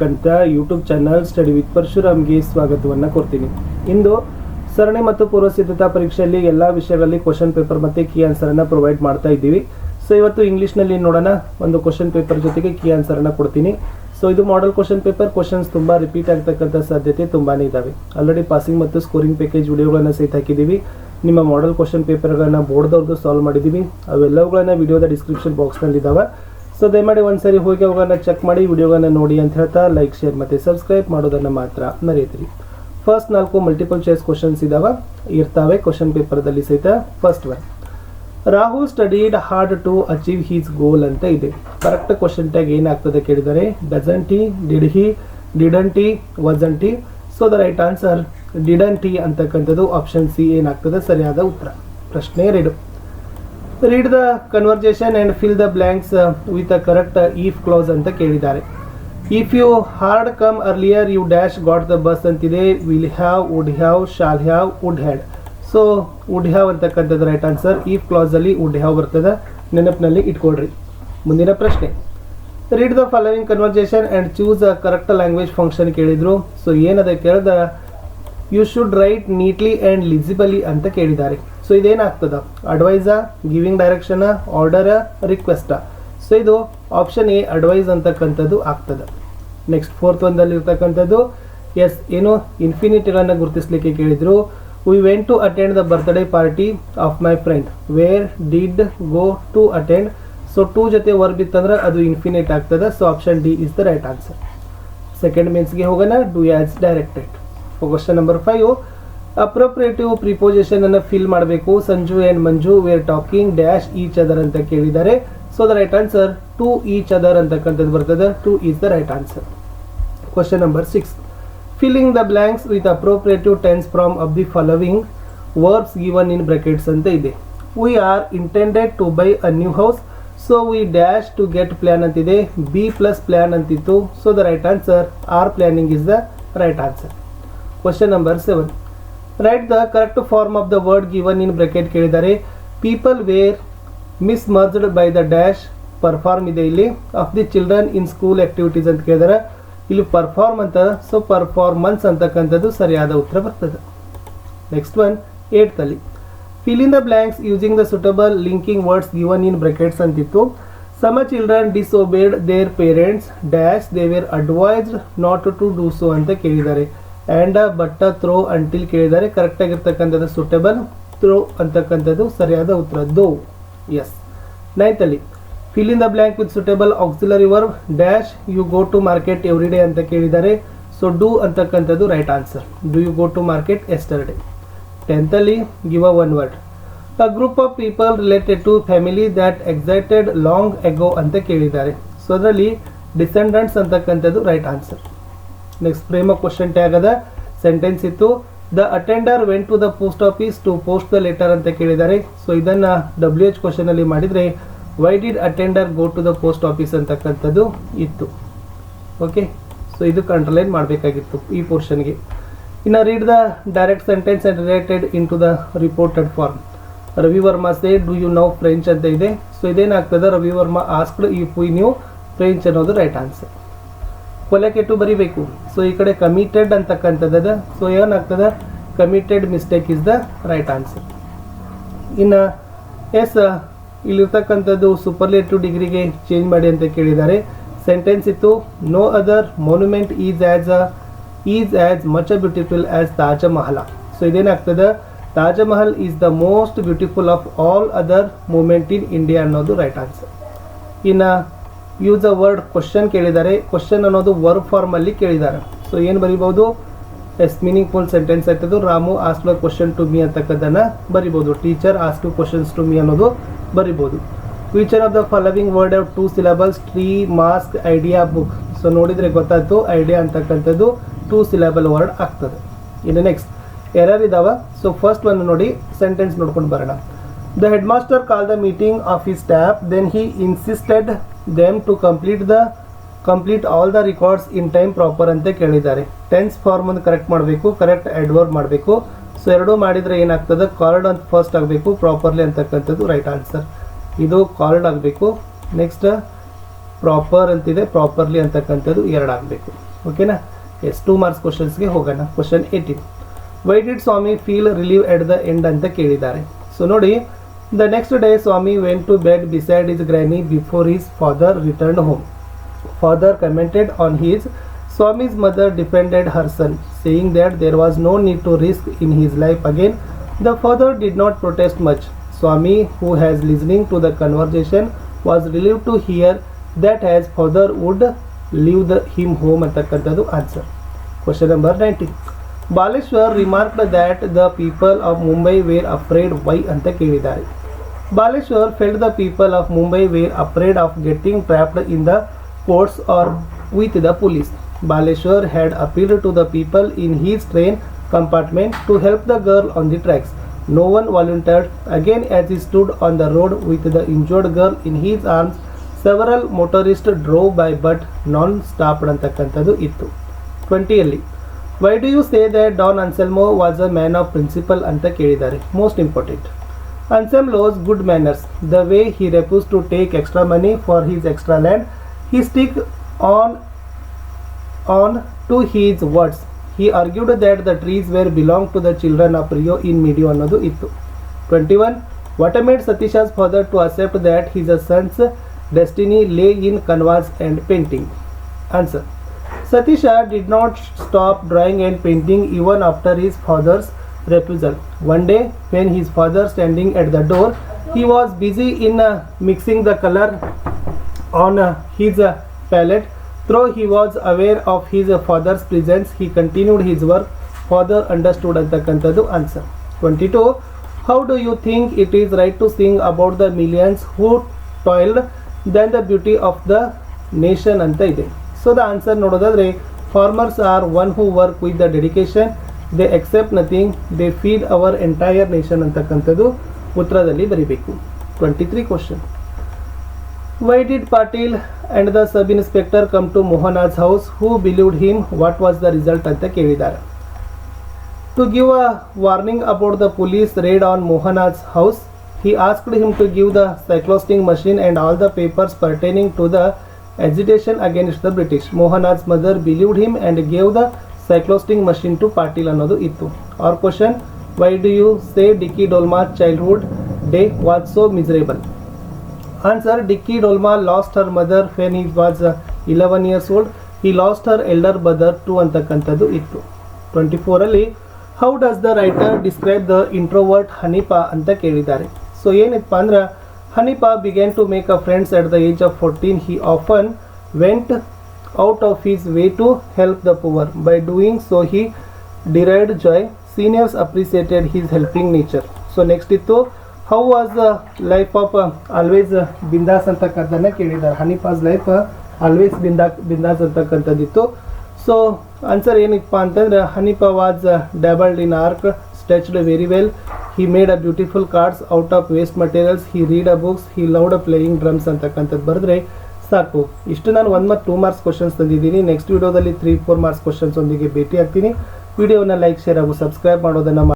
ಕಂತ YouTube channel study with ಪರಶುರಾಮ್ಗೆ ಸ್ವಾಗತವನ್ನು ಕೊಡ್ತೀನಿ. ಇಂದು ಸರಣಿ ಮತ್ತು ಪೂರ್ವ ಸಿದ್ಧತಾ ಪರೀಕ್ಷೆಯಲ್ಲಿ ಎಲ್ಲ ವಿಷಯಗಳಲ್ಲಿ ಕ್ವಶನ್ ಪೇಪರ್ ಮತ್ತು ಕೀ ಆನ್ಸರನ್ನು ಪ್ರೊವೈಡ್ ಮಾಡ್ತಾ ಇದ್ದೀವಿ. ಸೊ ಇವತ್ತು ಇಂಗ್ಲೀಷ್ನಲ್ಲಿ ನೋಡೋಣ, ಒಂದು ಕ್ವಶನ್ ಪೇಪರ್ ಜೊತೆಗೆ ಕೀ ಆನ್ಸರನ್ನು ಕೊಡ್ತೀನಿ. ಸೊ ಇದು ಮಾಡೆಲ್ ಕ್ವಶನ್ ಪೇಪರ್. ಕ್ವಶನ್ಸ್ ತುಂಬ ರಿಪೀಟ್ ಆಗ್ತಕ್ಕಂಥ ಸಾಧ್ಯತೆ ತುಂಬಾ ಇದ್ದಾವೆ. ಆಲ್ರೆಡಿ ಪಾಸಿಂಗ್ ಮತ್ತು ಸ್ಕೋರಿಂಗ್ ಪ್ಯಾಕೇಜ್ ವಿಡಿಯೋಗಳನ್ನು ಸಹಿತ ಹಾಕಿದ್ದೀವಿ. ನಿಮ್ಮ ಮಾಡೆಲ್ ಕ್ವಶನ್ ಪೇಪರ್ಗಳನ್ನು ಬೋರ್ಡ್ದವ್ರದ್ದು ಸಾಲ್ವ್ ಮಾಡಿದ್ದೀವಿ. ಅವೆಲ್ಲವುಗಳನ್ನು ವಿಡಿಯೋದ ಡಿಸ್ಕ್ರಿಪ್ಷನ್ ಬಾಕ್ಸ್ನಲ್ಲಿದ್ದಾವೆ. ಸೊ ದಯಮಾಡಿ ಒಂದ್ಸರಿ ಹೋಗಿ ಅವುಗಳನ್ನ ಚೆಕ್ ಮಾಡಿ ವಿಡಿಯೋಗಳನ್ನು ನೋಡಿ ಅಂತ ಹೇಳ್ತಾ ಲೈಕ್, ಶೇರ್ ಮತ್ತು ಸಬ್ಸ್ಕ್ರೈಬ್ ಮಾಡೋದನ್ನು ಮಾತ್ರ ಮರೆಯತ್ರಿ. ಫಸ್ಟ್ 4 ಮಲ್ಟಿಪಲ್ ಚಾಯ್ಸ್ ಕ್ವಶನ್ಸ್ ಇರ್ತಾವೆ ಕ್ವಶನ್ ಪೇಪರ್ದಲ್ಲಿ ಸಹಿತ. First one, Rahul studied hard to achieve his goal ಅಂತ ಇದೆ. ಕರೆಕ್ಟ್ ಕ್ವಶನ್ ಟ್ಯಾಗ್ ಏನಾಗ್ತದೆ ಕೇಳಿದರೆ doesn't he, did he, didn't he, wasn't he. So the right answer didn't he ಅಂತಕ್ಕಂಥದ್ದು ಆಪ್ಷನ್ ಸಿ ಏನಾಗ್ತದೆ ಸರಿಯಾದ ಉತ್ತರ. ಪ್ರಶ್ನೆ 2, read the conversation and fill the blanks with a correct if clause ಅಂತ ಕೇಳಿದ್ದಾರೆ. If you had come earlier you dash got the bus ಅಂತಿದೆ. Will have, would have, shall have, would had. So would have ಅಂತಕ್ಕಂಥದ್ದು right answer. If ಕ್ಲಾಸಲ್ಲಿ would have ಬರ್ತದೆ, ನೆನಪಿನಲ್ಲಿ ಇಟ್ಕೊಳ್ರಿ. ಮುಂದಿನ ಪ್ರಶ್ನೆ, read the following conversation and choose a correct language function ಕೇಳಿದ್ರು. So ಏನದ ಕೇಳಿದ you should write neatly and legibly ಅಂತ ಕೇಳಿದ್ದಾರೆ. ಸೊ ಇದೇನಾಗ್ತದ, advice, giving direction, order, request. So ಇದು ಆಪ್ಷನ್ ಎ ಅಡ್ವೈಸ್ ಅಂತಕ್ಕಂಥದ್ದು ಆಗ್ತದೆ. ನೆಕ್ಸ್ಟ್ 4th ಒಂದಲ್ಲಿ ಇರ್ತಕ್ಕಂಥದ್ದು ಎಸ್ ಏನು ಇನ್ಫಿನಿಟಿಗಳನ್ನು ಗುರುತಿಸಲಿಕ್ಕೆ ಕೇಳಿದ್ರು. We went to attend the birthday party of my friend. Where did go to attend. So to ಜೊತೆ ವರ್ಬ್ ಇತ್ತಂದ್ರೆ ಅದು ಇನ್ಫಿನಿಟ್ ಆಗ್ತದೆ. So option D is the right answer. Second ಮೀನ್ಸ್ಗೆ ಹೋಗೋಣ. Do as directed. Question number 5, appropriate preposition ಅನ್ನು fill ಮಾಡಬೇಕು. Sanju and Manju were talking dash each other ಅಂತ ಕೇಳಿದ್ದಾರೆ. So the right answer to each other ಅಂತಕ್ಕಂಥದ್ದು ಬರ್ತದೆ. To is the right answer. Question number 6, filling the blanks with appropriative tense from of the following verbs given in brackets ಅಂತ ಇದೆ. We are intended to buy a new house. So we dash to get plan ಅಂತಿದೆ. B plus plan ಅಂತಿತ್ತು. So the right answer are planning is the right answer. Question number 7, write the correct form of the word given in bracket ಕೇಳಿದ್ದಾರೆ. People were miss merged by the dash perform ಇದೆ ಇಲ್ಲಿ. Of the children in school activities ಅಂತ ಕೇಳಿದಾರೆ. ಇಲ್ಲಿ perform ಅಂತ, so performance ಅಂತಕ್ಕಂಥದ್ದು ಸರಿಯಾದ ಉತ್ತರ ಬರ್ತದೆ. ನೆಕ್ಸ್ಟ್ ಒನ್ 8th ಅಲ್ಲಿ fill in the blanks using the suitable linking words given in brackets ಅಂತಿತ್ತು. Some children disobeyed their parents dash they were advised not to do so ಅಂತ ಕೇಳಿದ್ದಾರೆ. And but though until ಕೇಳಿದ್ದಾರೆ. Correct ಆಗಿರ್ತಕ್ಕಂಥದ್ದು suitable, though ಅಂತಕ್ಕಂಥದ್ದು ಸರಿಯಾದ ಉತ್ತರ. Though. Yes. 9th ಅಲ್ಲಿ fill in the blank with suitable auxiliary verb dash you go to market every day ಅಂತ ಕೇಳಿದ್ದಾರೆ. ಸೊ ಡೂ ಅಂತಕ್ಕಂಥದ್ದು right answer. Do you go to market yesterday. 10th ಅಲ್ಲಿ give a one word. A group of people related to family that excited long ago ಅಂತ ಕೇಳಿದ್ದಾರೆ. So ಅದರಲ್ಲಿ descendants ಅಂತಕ್ಕಂಥದ್ದು right answer. Next frame question tag ಅದ sentence ಇತ್ತು. The attender went to the post office to post the letter ಅಂತ ಕೇಳಿದ್ದಾರೆ. So ಇದನ್ನು WH question ಅಲ್ಲಿ ಮಾಡಿದರೆ why did attender go to the post office ಅಂತಕ್ಕಂಥದ್ದು ಇತ್ತು. ಓಕೆ, ಸೊ ಇದು ಅಂಡರ್ಲೈನ್ ಮಾಡಬೇಕಾಗಿತ್ತು ಈ ಪೋರ್ಷನ್ಗೆ. ಇನ್ನು read the direct sentence and related in to the reported form. Ravi Varma say do you know French ಅಂತ ಇದೆ. ಸೊ ಇದೇನಾಗ್ತದೆ, Ravi Varma asked if we knew French ಅನ್ನೋದು ರೈಟ್ ಆನ್ಸರ್. ಕೊಲೆಕೆಟ್ಟು ಬರಿಬೇಕು. ಸೊ ಈ ಕಡೆ ಕಮಿಟೆಡ್ ಅಂತಕ್ಕಂಥದ್ದು. ಸೊ ಏನಾಗ್ತದೆ, committed mistake is the right answer. ಇನ್ನು ಎಸ್ ಇಲ್ಲಿರ್ತಕ್ಕಂಥದ್ದು ಸೂಪರ್ಲೇಟಿವ್ ಡಿಗ್ರಿಗೆ ಚೇಂಜ್ ಮಾಡಿ ಅಂತ ಕೇಳಿದ್ದಾರೆ. ಸೆಂಟೆನ್ಸ್ ಇತ್ತು. No other monument is as much beautiful as Taj Mahal. So ಇದೇನಾಗ್ತದೆ, Taj Mahal is the most beautiful of all other monument in India ಅನ್ನೋದು ರೈಟ್ ಆನ್ಸರ್. ಇನ್ನು ಯೂಸ್ ಅ ವರ್ಡ್ ಕ್ವಶನ್ ಕೇಳಿದ್ದಾರೆ. ಕ್ವಶನ್ ಅನ್ನೋದು ವರ್ಬ್ ಫಾರ್ಮ್ ಅಲ್ಲಿ ಕೇಳಿದ್ದಾರೆ. ಸೊ ಏನು ಬರಿಬಹುದು, ಎಸ್ ಮೀನಿಂಗ್ಫುಲ್ ಸೆಂಟೆನ್ಸ್ ಆಯ್ತದು. Ramu ask the question to me ಅಂತಕ್ಕದ್ದನ್ನು ಬರಿಬೋದು. Teacher ask questions to me ಅನ್ನೋದು ಬರಿಬೋದು. Which of the following word of 2 syllables? Tree, mask, idea, book. So ನೋಡಿದರೆ ಗೊತ್ತಾಯ್ತು, ಐಡಿಯಾ ಅಂತಕ್ಕಂಥದ್ದು 2 syllable ವರ್ಡ್ ಆಗ್ತದೆ. ಇನ್ನು ನೆಕ್ಸ್ಟ್ ಎರರ್ ಇದಾವೆ. ಸೊ ಫಸ್ಟ್ ಒನ್ ನೋಡಿ, ಸೆಂಟೆನ್ಸ್ ನೋಡ್ಕೊಂಡು ಬರೋಣ. The head master call the meeting of his staff then he insisted them to complete all the records in time proper ಅಂತ ಕೇಳಿದ್ದಾರೆ. ಟೆನ್ಸ್ ಫಾರ್ಮ್ ಒಂದು correct ಮಾಡಬೇಕು, ಕರೆಕ್ಟ್ ಅಡ್ವರ್ಬ್ ಮಾಡಬೇಕು. So ಎರಡೂ ಮಾಡಿದರೆ ಏನಾಗ್ತದೆ, ಕಾಲ್ಡ್ ಅಂತ ಫಸ್ಟ್ ಆಗಬೇಕು, ಪ್ರಾಪರ್ಲಿ ಅಂತಕ್ಕಂಥದ್ದು ರೈಟ್ ಆನ್ಸರ್. ಇದು ಕಾಲ್ಡ್ ಆಗಬೇಕು. ನೆಕ್ಸ್ಟ್ ಪ್ರಾಪರ್ ಅಂತಿದೆ, ಪ್ರಾಪರ್ಲಿ ಅಂತಕ್ಕಂಥದ್ದು 2 ಆಗಬೇಕು. ಓಕೆನಾ. ಎಸ್ 2 ಮಾರ್ಕ್ಸ್ ಕ್ವಶನ್ಸ್ಗೆ ಹೋಗೋಣ. Question 18, why did Swami feel relieve at the end ಅಂತ ಕೇಳಿದ್ದಾರೆ. ಸೊ ನೋಡಿ, the next day Swami went to bed beside his granny before his father returned home. Father commented on his Swami's mother defended her son, saying that there was no need to risk in his life again. The father did not protest much. Swami, who has listening to the conversation, was relieved to hear that his father would leave him home ಅಂತಕ್ಕಂಥದ್ದು answer. Question number 19, Baleshwar remarked that the people of Mumbai were afraid. Why ಅಂತ ಕೇಳಿದ್ದಾರೆ. Baleshwar felt the people of Mumbai were afraid of getting trapped in the courts or with the police. Baleshwar had appealed to the people in his train compartment to help the girl on the tracks. No one volunteered. Again, as he stood on the road with the injured girl in his arms, several motorists drove by but none stopped ಅಂತಕ್ಕಂಥದ್ದು ಇತ್ತು. 20ಯಲ್ಲಿ, why do you say that Don Anselmo was a man of principle ಅಂತ ಕೇಳಿದ್ದಾರೆ. Most important, Anselmo's good manners, the way he refused to take extra money for his extra land, he stick on to his words. He argued that the trees were belong to the children of Rio in Medio ಅನ್ನೋದು ಇತ್ತು. 21, what made Satisha's father to accept that his son's destiny lay in canvas and painting? Answer, Satisha did not stop drawing and painting even after his father's refusal. One day, when his father standing at the door, he was busy in mixing the color on his palette. Though he was aware of his father's presence, he continued his work. Father understood ಅಂತಕ್ಕಂಥದ್ದು answer. 22, how do you think it is right to sing about the millions who toiled than the beauty of the nation ಅಂತ ಇದೆ. So the answer ನೋಡೋದಾದ್ರೆ, farmers are one who work with the dedication, they except nothing, they feed our entire nation ಅಂತಕ್ಕಂಥದ್ದು ಉತ್ತರದಲ್ಲಿ ಬರೀಬೇಕು. 23 question, why did Patil and the sub-inspector come to Mohan's house? Who believed him? What was the result ಅಂತ ಕೇಳಿದ್ದಾರೆ. To give a warning about the police raid on Mohan's house, he asked him to give the cyclosting machine and all the papers pertaining to the agitation against the British. Mohan's mother believed him and gave the cyclosting machine to Patil ಅನ್ನೋದು ಇತ್ತು. Or question, why do you say Dicky Dolma's childhood day was so miserable? Answer, Dicky Dolma lost her mother when he was 11 years old. He lost her elder brother too ಅಂತಕ್ಕಂಥದ್ದು ಇತ್ತು. 24ರಲ್ಲಿ, how does the writer describe the introvert Hanifa ಅಂತ ಕೇಳಿದ್ದಾರೆ. So ಏನಿಪ್ಪ ಅಂದ್ರೆ, Hanifa began to make a friends at the age of 14. He often went out of his way to help the poor. By doing so, he derived joy. Seniors appreciated his helping nature. So next ಇತ್ತು, how was the life of always ಬಿಂದಾಸ್ ಅಂತಕ್ಕಂಥದ್ದನ್ನ ಕೇಳಿದ್ದಾರೆ. ಹನಿಫಾಸ್ life always ಬಿಂದಾಸ್ ಅಂತಕ್ಕಂಥದ್ದಿತ್ತು. So answer ಏನಪ್ಪ ಅಂತಂದ್ರೆ, Hanifa was dabbled in art, sketched very well, he made a beautiful cards out of waste materials, he read a books, he loved a playing drums ಅಂತಕ್ಕಂಥದ್ದು ಬರೆದ್ರೆ ಸಾಕು. ಇಷ್ಟು ನಾನು 1 ಮತ್ತು 2 ಮಾರ್ಕ್ಸ್ ಕ್ವಶನ್ಸ್ ತಂದಿದ್ದೀನಿ. ನೆಕ್ಸ್ಟ್ ವಿಡಿಯೋದಲ್ಲಿ 3-4 ಮಾರ್ಕ್ಸ್ ಕ್ವಶನ್ಸ್ ಒಂದಿಗೆ ಭೇಟಿ ಆಗ್ತೀನಿ. ವಿಡಿಯೋನ ಲೈಕ್, ಶೇರ್ ಹಾಗೂ ಸಬ್ಸ್ಕ್ರೈಬ್ ಮಾಡೋದನ್ನು